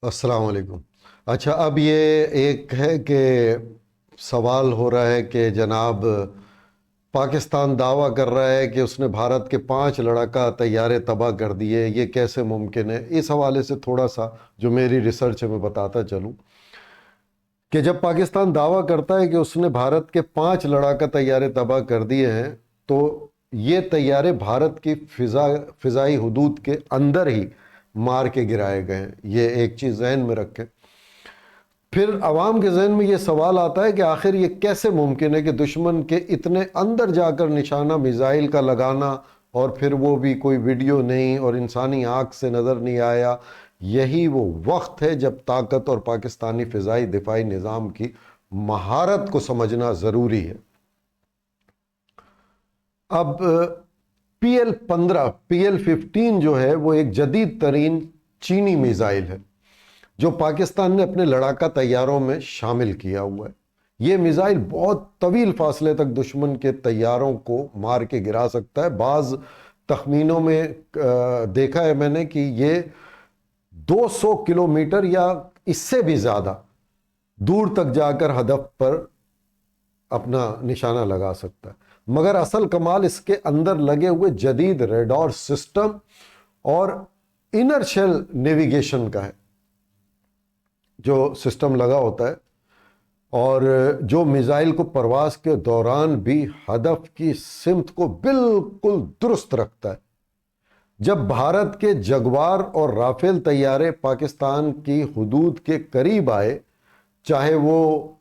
अस्सलाम वालेकुम। अच्छा, अब ये एक है कि सवाल हो रहा है कि जनाब पाकिस्तान दावा कर रहा है कि उसने भारत के 5 लड़ाका तैयारे तबाह कर दिए, ये कैसे मुमकिन है। इस हवाले से थोड़ा सा जो मेरी रिसर्च है मैं बताता चलूँ कि जब पाकिस्तान दावा करता है कि उसने भारत के 5 लड़ाका तैयारे तबाह कर दिए हैं, तो ये तैयारे भारत की फ़िज़ाई हुदूद के अंदर ही मार के गिराए गए हैं। ये एक चीज़ जहन में रखें। फिर आवाम के जहन में ये सवाल आता है कि आखिर ये कैसे मुमकिन है कि दुश्मन के इतने अंदर जाकर निशाना मिसाइल का लगाना, और फिर वो भी कोई वीडियो नहीं और इंसानी आँख से नज़र नहीं आया। यही वो वक्त है जब ताकत और पाकिस्तानी फ़िज़ाई दिफाई निज़ाम की महारत को समझना ज़रूरी है। अब PL-15 PL-15 जो है वो एक जदीद तरीन चीनी मिसाइल है जो पाकिस्तान ने अपने लड़ाका तैयारों में शामिल किया हुआ है। ये मिसाइल बहुत तवील फासले तक दुश्मन के तैयारों को मार के गिरा सकता है। बाज़ तखमीनों में देखा है मैंने कि ये 200 किलोमीटर या इससे भी ज़्यादा दूर तक जाकर हदफ पर अपना निशाना लगा सकता है। मगर असल कमाल इसके अंदर लगे हुए जदीद रेडार सिस्टम और इनर्शियल नेविगेशन का है, जो सिस्टम लगा होता है और जो मिसाइल को परवास के दौरान भी हदफ की सिमत को बिल्कुल दुरुस्त रखता है। जब भारत के जगवार और राफेल तैयारे पाकिस्तान की हुदूद के करीब आए, चाहे वो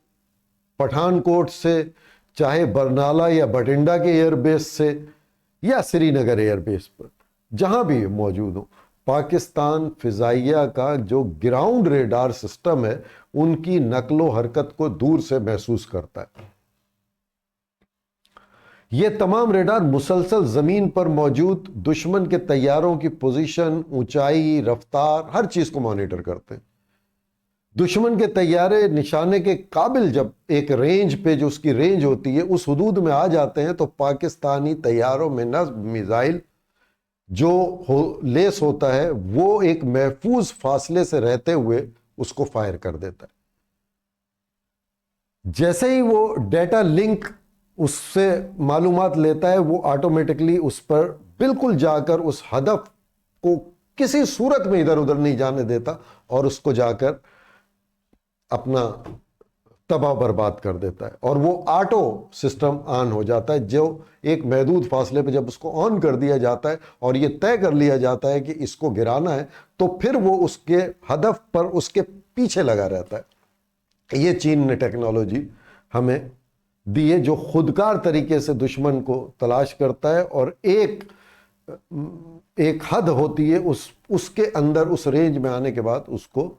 पठानकोट से, चाहे बरनाला या बठिंडा के एयरबेस से, या श्रीनगर एयरबेस पर, जहां भी मौजूद हो, पाकिस्तान फिजाइया का जो ग्राउंड रेडार सिस्टम है उनकी नकलो हरकत को दूर से महसूस करता है। ये तमाम रेडार मुसलसल जमीन पर मौजूद दुश्मन के तैयारों की पोजीशन, ऊंचाई, रफ्तार, हर चीज को मॉनिटर करते हैं। दुश्मन के तैयारे निशाने के काबिल जब एक रेंज पे, जो उसकी रेंज होती है, उस हुदूद में आ जाते हैं तो पाकिस्तानी तैयारों में नस्ब मिसाइल जो लेस होता है वो एक महफूज फासले से रहते हुए उसको फायर कर देता है। जैसे ही वो डेटा लिंक उससे मालूमात लेता है, वो ऑटोमेटिकली उस पर बिल्कुल जाकर उस हदफ को किसी सूरत में इधर उधर नहीं जाने देता और उसको जाकर अपना तबाह बर्बाद कर देता है। और वो ऑटो सिस्टम ऑन हो जाता है, जो एक महदूद फासले पे जब उसको ऑन कर दिया जाता है और ये तय कर लिया जाता है कि इसको गिराना है, तो फिर वो उसके हदफ पर उसके पीछे लगा रहता है। ये चीन ने टेक्नोलॉजी हमें दी है जो खुदकार तरीके से दुश्मन को तलाश करता है और एक हद होती है, उसके अंदर उस रेंज में आने के बाद उसको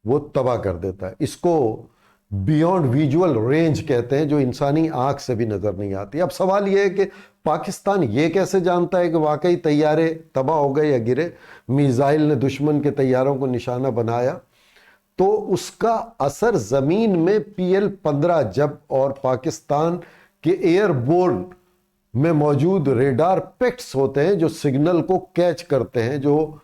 वो तबाह कर देता है। इसको बियॉन्ड विजुअल रेंज कहते हैं, जो इंसानी आंख से भी नजर नहीं आती। अब सवाल यह है कि पाकिस्तान ये कैसे जानता है कि वाकई तैयारे तबाह हो गए या गिरे। मिसाइल ने दुश्मन के तैयारों को निशाना बनाया तो उसका असर जमीन में PL-15 जब और पाकिस्तान के एयरबोर्न में मौजूद रेडार पेक्ट्स होते हैं जो सिग्नल को कैच करते हैं, जो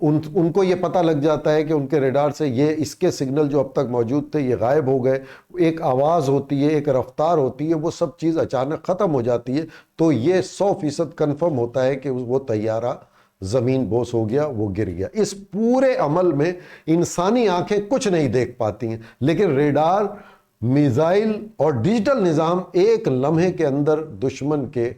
उनको ये पता लग जाता है कि उनके रेडार से ये इसके सिग्नल जो अब तक मौजूद थे ये गायब हो गए। एक आवाज़ होती है, एक रफ्तार होती है, वो सब चीज़ अचानक ख़त्म हो जाती है। तो ये 100% कन्फर्म होता है कि वो तैयारा ज़मीन बोस हो गया, वो गिर गया। इस पूरे अमल में इंसानी आंखें कुछ नहीं देख पाती हैं, लेकिन रेडार, मिसाइल और डिजिटल निज़ाम एक लम्हे के अंदर दुश्मन के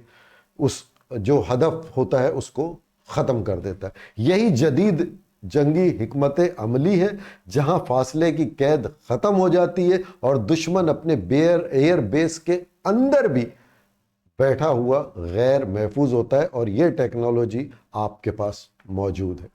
उस जो हदफ होता है उसको ख़त्म कर देता है। यही जदीद जंगी हिकमत अमली है, जहां फासले की कैद ख़त्म हो जाती है और दुश्मन अपने एयर बेस के अंदर भी बैठा हुआ गैर महफूज होता है, और यह टेक्नोलॉजी आपके पास मौजूद है।